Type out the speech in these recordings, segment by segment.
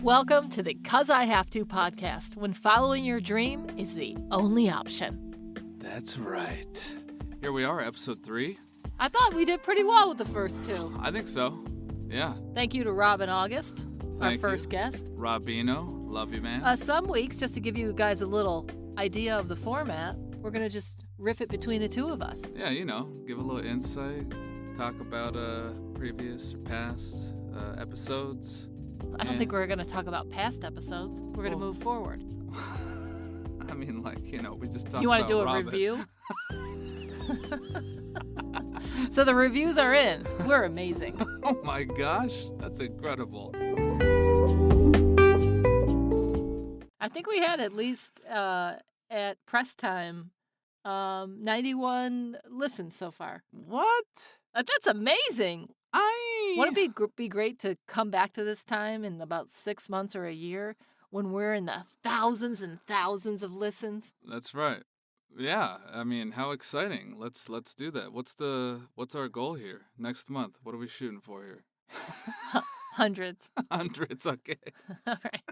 Welcome to the 'Cause I Have To podcast, when following your dream is the only option. That's right. Here we are, episode 3. I thought we did pretty well with the first two. I think so. Yeah. Thank you to Rob and August, our Thank first you. guest. Robino, love you, man. Some weeks, just to give you guys a little idea of the format, we're going to just riff it between the two of us. Yeah, give a little insight, talk about previous or past episodes. I don't think we're going to talk about past episodes. We're going to move forward. I mean, we just talked about You want to do a Robin. review? So the reviews are in. We're amazing. Oh my gosh, that's incredible. I think we had at least at press time 91 listens so far. What? That's amazing. Wouldn't it be great to come back to this time in about 6 months or a year when we're in the thousands and thousands of listens? That's right. Yeah, I mean, how exciting. Let's do that. What's our goal here? Next month, what are we shooting for here? Hundreds. Hundreds, okay. All right.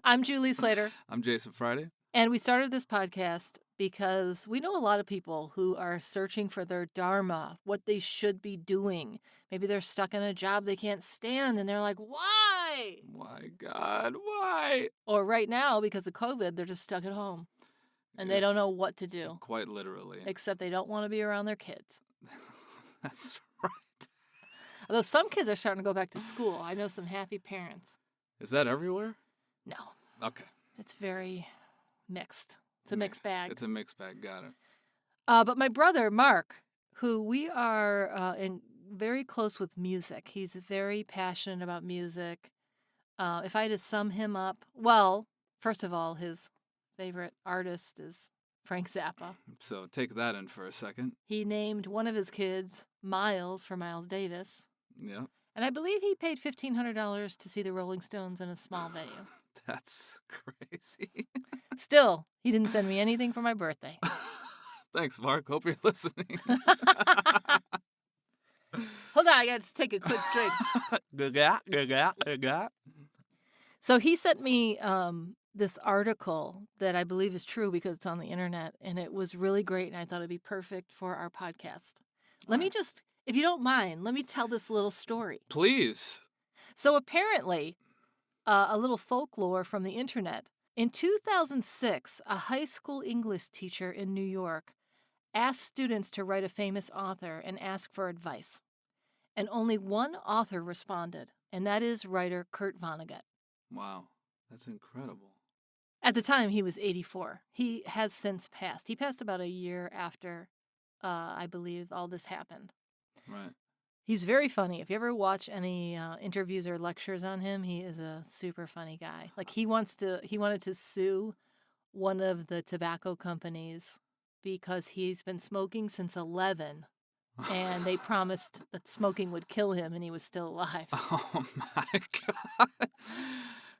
I'm Julie Slater. I'm Jason Friday. And we started this podcast because we know a lot of people who are searching for their dharma, what they should be doing. Maybe they're stuck in a job they can't stand and they're like, why? My God, why? Or right now, because of COVID, they're just stuck at home and they don't know what to do. Quite literally. Except they don't want to be around their kids. That's right. Although some kids are starting to go back to school. I know some happy parents. Is that everywhere? No. Okay. It's very mixed. It's a mixed bag. It's a mixed bag. Got it. But my brother, Mark, who we are very close with music. He's very passionate about music. If I had to sum him up, well, first of all, his favorite artist is Frank Zappa. So take that in for a second. He named one of his kids Miles for Miles Davis. Yeah. And I believe he paid $1,500 to see the Rolling Stones in a small venue. That's crazy. Still, he didn't send me anything for my birthday. Thanks, Mark. Hope you're listening. Hold on, I got to take a quick drink. So he sent me this article that I believe is true because it's on the internet, and it was really great, and I thought it'd be perfect for our podcast. Let me just, if you don't mind, let me tell this little story. Please. So apparently, a little folklore from the internet. In 2006, a high school English teacher in New York asked students to write a famous author and ask for advice. And only one author responded, and that is writer Kurt Vonnegut. Wow, that's incredible. At the time, he was 84. He has since passed. He passed about a year after, I believe, all this happened. Right. He's very funny. If you ever watch any interviews or lectures on him, he is a super funny guy. Like he wanted to sue one of the tobacco companies because he's been smoking since 11, and they promised that smoking would kill him, and he was still alive. Oh my God.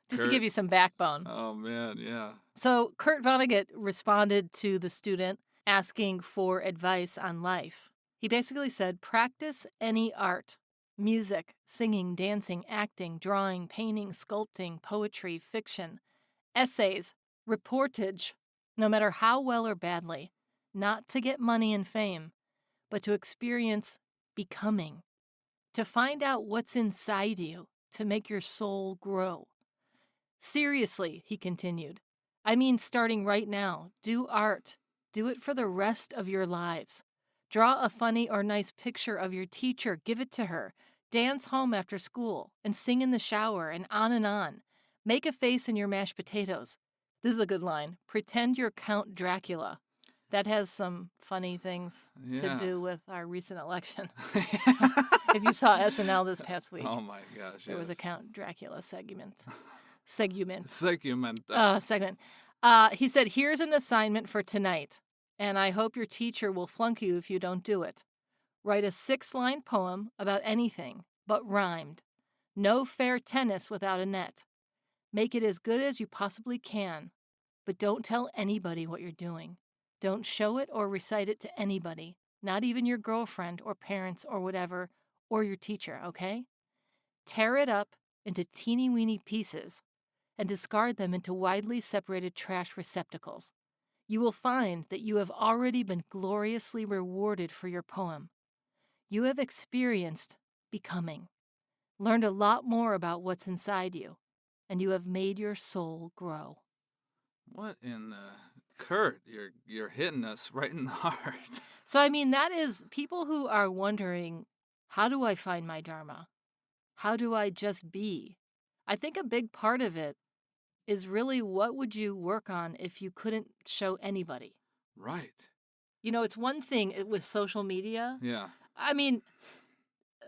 Just to give you some backbone. Oh man, yeah. So Kurt Vonnegut responded to the student asking for advice on life. He basically said, practice any art, music, singing, dancing, acting, drawing, painting, sculpting, poetry, fiction, essays, reportage, no matter how well or badly, not to get money and fame, but to experience becoming, to find out what's inside you, to make your soul grow. Seriously, he continued, I mean starting right now, do art, do it for the rest of your lives. Draw a funny or nice picture of your teacher, give it to her. Dance home after school and sing in the shower and on and on. Make a face in your mashed potatoes. This is a good line. Pretend you're Count Dracula. That has some funny things to do with our recent election. If you saw SNL this past week. Oh my gosh. There was a Count Dracula segment. Segment. He said, here's an assignment for tonight. And I hope your teacher will flunk you if you don't do it. Write a 6-line poem about anything, but rhymed. No fair tennis without a net. Make it as good as you possibly can, but don't tell anybody what you're doing. Don't show it or recite it to anybody, not even your girlfriend or parents or whatever, or your teacher, okay? Tear it up into teeny-weeny pieces. and discard them into widely separated trash receptacles. You will find that you have already been gloriously rewarded for your poem. You have experienced becoming, learned a lot more about what's inside you, and you have made your soul grow. What in the Kurt? You're hitting us right in the heart. So, I mean, that is people who are wondering, how do I find my Dharma? How do I just be? I think a big part of it is really what would you work on if you couldn't show anybody? Right. You know, it's one thing with social media. Yeah. I mean,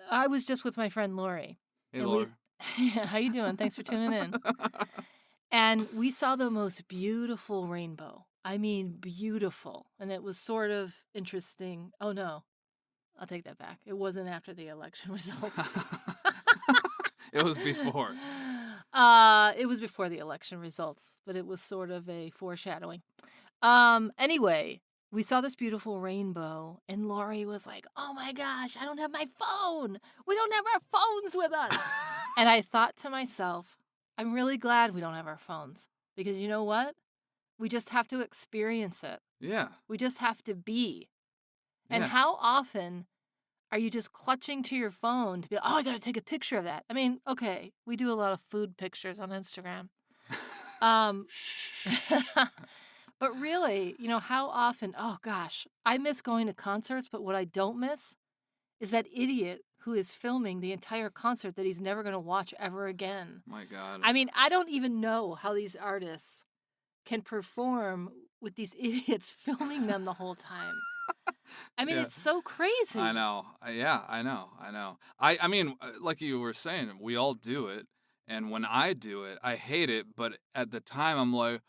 I was just with my friend Lori, Hey, and we, Laura. how you doing? Thanks for tuning in. And we saw the most beautiful rainbow. I mean, beautiful. And it was sort of interesting. Oh, no, I'll take that back. It wasn't after the election results. It was before. It was before the election results, but it was sort of a foreshadowing. Anyway, we saw this beautiful rainbow, and Laurie was like, "Oh my gosh, I don't have my phone. We don't have our phones with us." And I thought to myself, I'm really glad we don't have our phones, because you know what? We just have to experience it. Yeah. We just have to be. And Yeah. how often are you just clutching to your phone to be, oh, I got to take a picture of that? I mean, okay, we do a lot of food pictures on Instagram. But really, you know, how often, oh gosh, I miss going to concerts, but what I don't miss is that idiot who is filming the entire concert that he's never going to watch ever again. My God. I mean, I don't even know how these artists can perform with these idiots filming them the whole time. I mean, Yeah. it's so crazy. I know. Yeah, I know. I mean, like you were saying, we all do it. And when I do it, I hate it. But at the time, I'm like,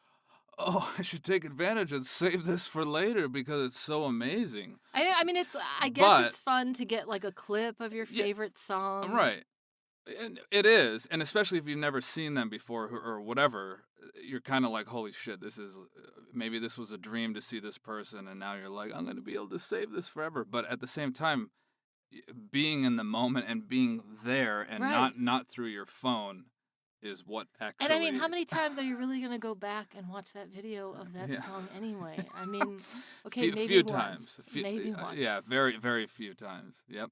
oh, I should take advantage and save this for later because it's so amazing. I mean, I guess But it's fun to get like a clip of your yeah, favorite song. right. And it is, and especially if you've never seen them before or whatever, you're kind of like, holy shit, this is maybe this was a dream to see this person, and now you're like, I'm going to be able to save this forever. But at the same time, being in the moment and being there and Right. not through your phone is what actually. And I mean, how many times are you really going to go back and watch that video of that Yeah. song anyway? I mean, okay, maybe few once. times. Maybe once. Yeah, very very few times. Yep.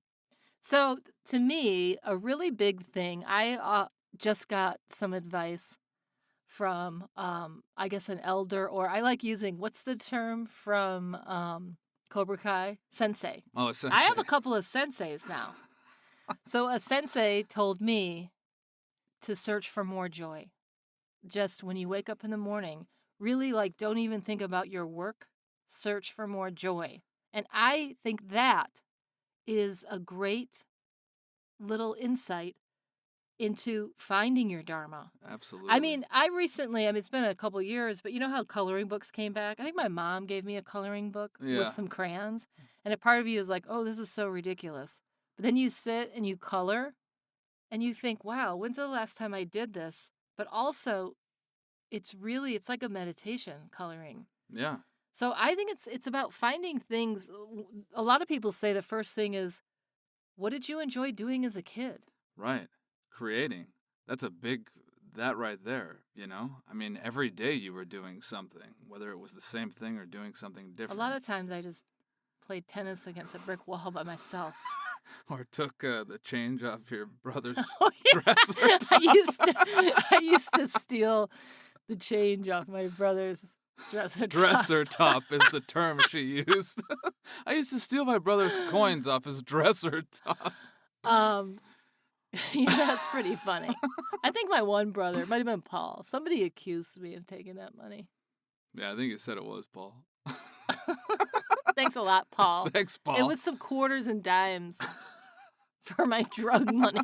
So, to me, a really big thing, I just got some advice from, I guess, an elder, or I like using, what's the term from Cobra Kai? Sensei. Oh, I have a essentially. couple of senseis now. So, a sensei told me to search for more joy. Just when you wake up in the morning, really like don't even think about your work, search for more joy. And I think that is a great little insight into finding your Dharma. Absolutely. I mean, it's been a couple years, but you know how coloring books came back? I think my mom gave me a coloring book Yeah. with some crayons. And a part of you is like, oh, this is so ridiculous. But then you sit and you color and you think, wow, when's the last time I did this? But also, it's like a meditation, coloring. Yeah. So I think it's about finding things. A lot of people say the first thing is, what did you enjoy doing as a kid? Right. Creating. That's a big, that right there, you know? I mean, every day you were doing something, whether it was the same thing or doing something A different. lot of times I just played tennis against a brick wall by myself. Or took the change off your brother's Oh, yeah. dresser top. I used to steal the change off my brother's dresser top. Dresser top is the term she used. I used to steal my brother's coins off his dresser top. Yeah, that's pretty funny. I think my one brother, it might have been Paul. Somebody accused me of taking that money. Yeah, I think you said it was Paul. Thanks a lot, Paul. Thanks, Paul. It was some quarters and dimes for my drug money.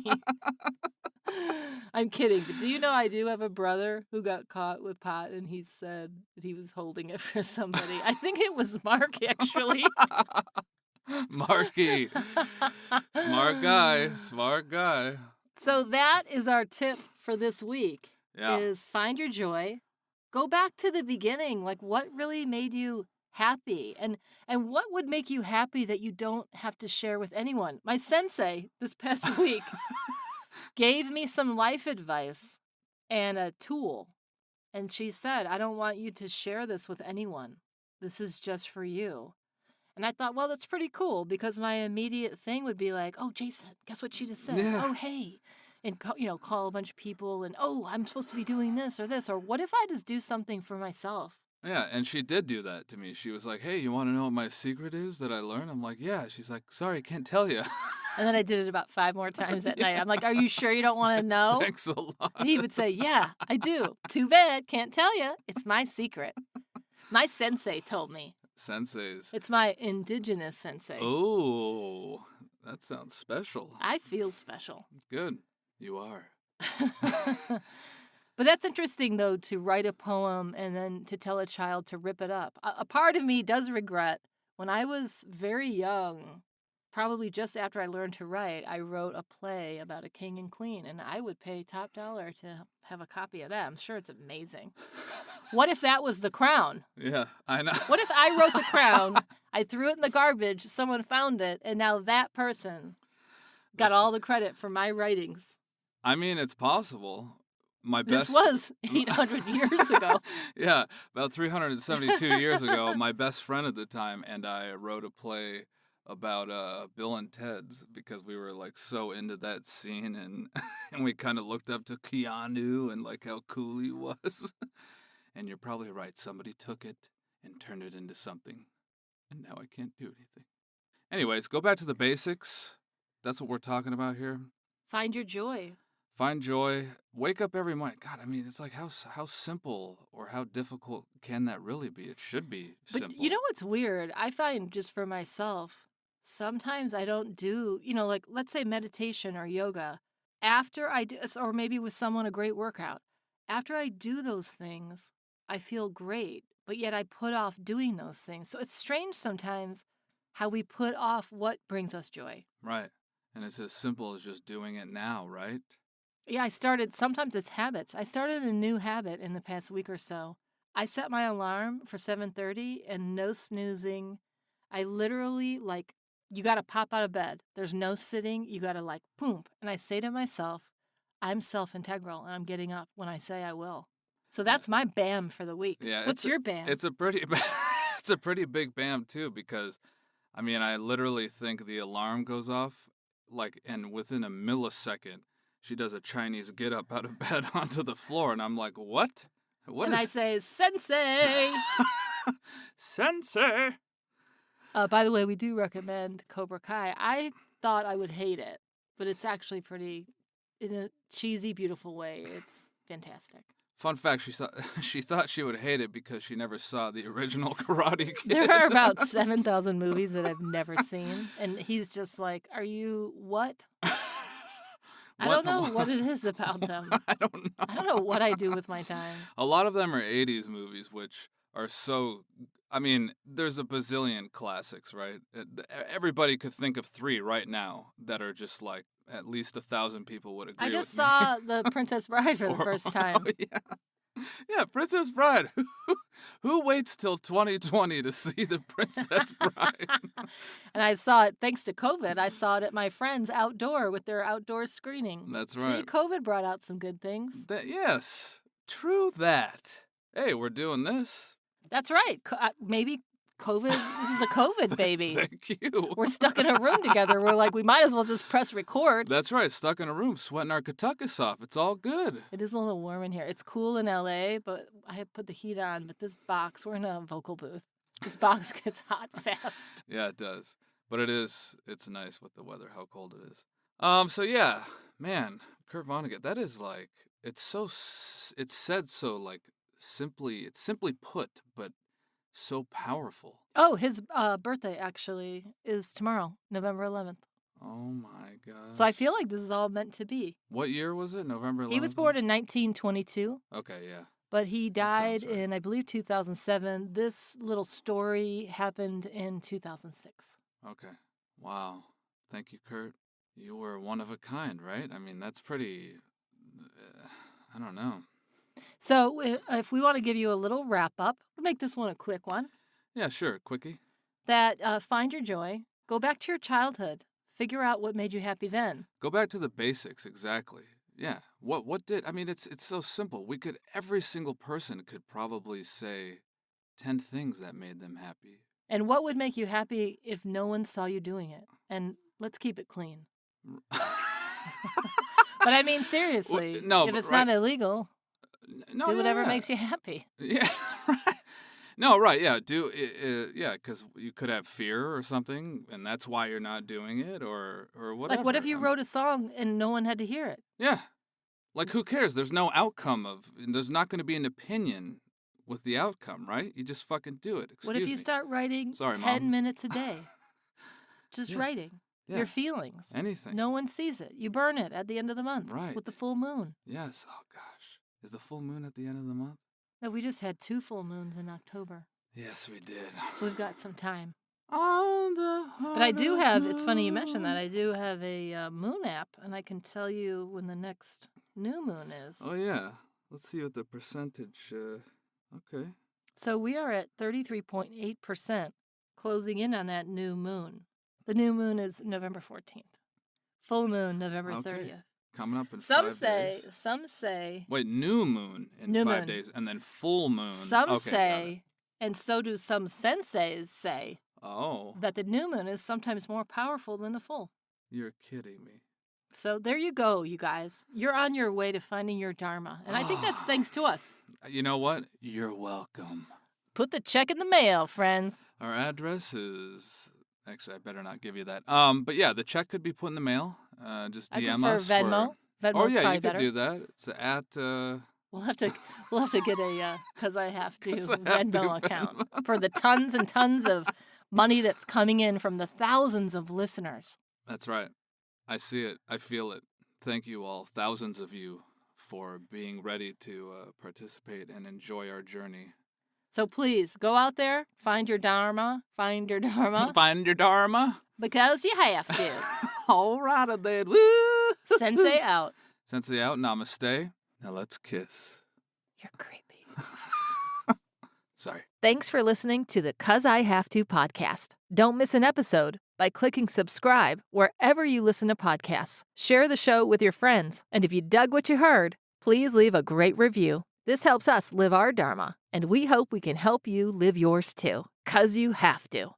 I'm kidding, but do you know I do have a brother who got caught with pot and he said that he was holding it for somebody. I think it was Mark, actually. Marky. Smart guy. So that is our tip for this week. Yeah. Is find your joy. Go back to the beginning. Like, what really made you happy? And what would make you happy that you don't have to share with anyone? My sensei this past week gave me some life advice and a tool And she said, I don't want you to share this with anyone. This is just for you. And I thought, well, that's pretty cool because my immediate thing would be like, oh, Jason, guess what she just said? Yeah. Oh, hey. And, call a bunch of people and, oh, I'm supposed to be doing this or this. Or what if I just do something for myself? Yeah, and she did do that to me. She was like, "Hey, you want to know what my secret is that I learned?" I'm like, "Yeah." She's like, "Sorry, can't tell you." And then I did it about 5 more times at night. Yeah. I'm like, are you sure you don't want to know? Thanks a lot. And he would say, yeah, I do. Too bad. Can't tell you. It's my secret. My sensei told me. Senseis. It's my indigenous sensei. Oh, that sounds special. I feel special. Good. You are. But that's interesting, though, to write a poem and then to tell a child to rip it up. A part of me does regret when I was very young, probably just after I learned to write, I wrote a play about a king and queen, and I would pay top dollar to have a copy of that. I'm sure it's amazing. What if that was The Crown? Yeah, I know. What if I wrote The Crown, I threw it in the garbage, someone found it, and now that person got all the credit for my writings? I mean, it's possible. My This best. was 800 years ago. Yeah, about 372 years ago, my best friend at the time and I wrote a play about Bill and Ted's because we were like so into that scene and and we kind of looked up to Keanu and like how cool he was. And you're probably right. Somebody took it and turned it into something, and now I can't do anything. Anyways, go back to the basics. That's what we're talking about here. Find your joy. Find joy. Wake up every morning. God, I mean, it's like how simple or how difficult can that really be? It should be But simple. you know what's weird? I find just for myself, sometimes I don't do, like let's say meditation or yoga. After I do, or maybe with someone a great workout. After I do those things, I feel great, but yet I put off doing those things. So it's strange sometimes how we put off what brings us joy. Right. And it's as simple as just doing it now, right? Yeah, sometimes it's habits. I started a new habit in the past week or so. I set my alarm for 7:30 and no snoozing. I literally you got to pop out of bed. There's no sitting. You got to boom. And I say to myself, I'm self-integral and I'm getting up when I say I will. So that's my BAM for the week. Yeah. What's your BAM? It's a pretty it's a pretty big bam too because I mean, I literally think the alarm goes off and within a millisecond she does a Chinese get up out of bed onto the floor and I'm like, "What? What and is I say, Sensei. Sensei?" By the way, we do recommend Cobra Kai. I thought I would hate it, but it's actually pretty, in a cheesy, beautiful way. It's fantastic. Fun fact, she thought she would hate it because she never saw the original Karate Kid. There are about 7,000 movies that I've never seen, and he's just like, are you what? I don't know what it is about them. I don't know. I don't know what I do with my time. A lot of them are 80s movies, which are so... I mean, there's a bazillion classics, right? Everybody could think of 3 right now that are just like, at least 1,000 people would agree I with just me. saw The Princess Bride for the first time. Oh, yeah. Yeah, Princess Bride. Who waits till 2020 to see The Princess Bride? And I saw it, thanks to COVID, I saw it at my friend's outdoor with their outdoor screening. That's right. See, COVID brought out some good things. Yes, true that. Hey, we're doing this. That's right. Maybe COVID, this is a COVID baby. Thank you. We're stuck in a room together. We're like, we might as well just press record. That's right, stuck in a room, sweating our katuckus off. It's all good. It is a little warm in here. It's cool in LA, but I have put the heat on. But this box, we're in a vocal booth. This box gets hot fast. Yeah, it does. But it's nice with the weather, how cold it is. So yeah, man, Kurt Vonnegut, that is like, it's said so like it's simply put, but so powerful. Oh, his birthday actually is tomorrow, November 11th. Oh my God. So I feel like this is all meant to be. What year was it? November 11th? He was born in 1922. Okay, yeah. But he died right. in, I believe, 2007. This little story happened in 2006. Okay. Wow. Thank you, Kurt. You were one of a kind, right? I mean, that's pretty... I don't know. So if we want to give you a little wrap up, we'll make this one a quick one. Yeah, sure. Quickie. That find your joy. Go back to your childhood. Figure out what made you happy then. Go back to the basics, exactly. Yeah. What did I mean? It's so simple. Every single person could probably say 10 things that made them happy. And what would make you happy if no one saw you doing it? And let's keep it clean. But I mean, seriously, No, if but it's right. not illegal, No, do whatever yeah. makes you happy. Yeah, right. No, right, yeah, yeah, because you could have fear or something, and that's why you're not doing it, or Like, what if whatever. you wrote a song and no one had to hear it? Yeah, like who cares? There's no outcome there's not going to be an opinion with the outcome, right? You just fucking do it. What if Excuse you me. start writing Sorry, 10 Mom. minutes a day? Just Yeah, writing your yeah, feelings. anything. No one sees it. You burn it at the end of the month Right. with the full moon. Yes. Oh gosh, is the full moon at the end of the month? No, we just had 2 full moons in October, Yes, we did. so we've got some time. On the But I do harvest have, it's funny you mentioned that, moon. I do have a moon app, and I can tell you when the next new moon is. Oh yeah. Let's see what the percentage. Okay. So we are at 33.8%, closing in on that new moon. The new moon is November 14th. Full moon, November Okay. 30th. Coming up in Some 5 say, days. some say, Wait, new moon in New 5 moon. days, and then full moon. some Okay, got it. say, and so do some senseis say, Oh, that the new moon is sometimes more powerful than the full. you're kidding me. So there you go, you guys. You're on your way to finding your dharma, and I think that's thanks to us. You know what? You're welcome. Put the check in the mail, friends. Our address is actually I better not give you that. But yeah, the check could be put in the mail. Just I DM prefer us Venmo. for. Venmo's Oh yeah, probably you could better. do that. It's at. We'll have to get a cause I have to 'Cause I have Venmo to account Venmo. for the tons and tons of money that's coming in from the thousands of listeners. That's right. I see it. I feel it. Thank you all, thousands of you, for being ready to participate and enjoy our journey. So please go out there, find your dharma, Find your dharma. because you have to. All right, then. Woo! Sensei out. Sensei out. Namaste. Now let's kiss. You're creepy. Sorry. Thanks for listening to the 'Cause I Have to podcast. Don't miss an episode by clicking subscribe wherever you listen to podcasts. Share the show with your friends. And if you dug what you heard, please leave a great review. This helps us live our dharma, and we hope we can help you live yours too. 'Cause you have to.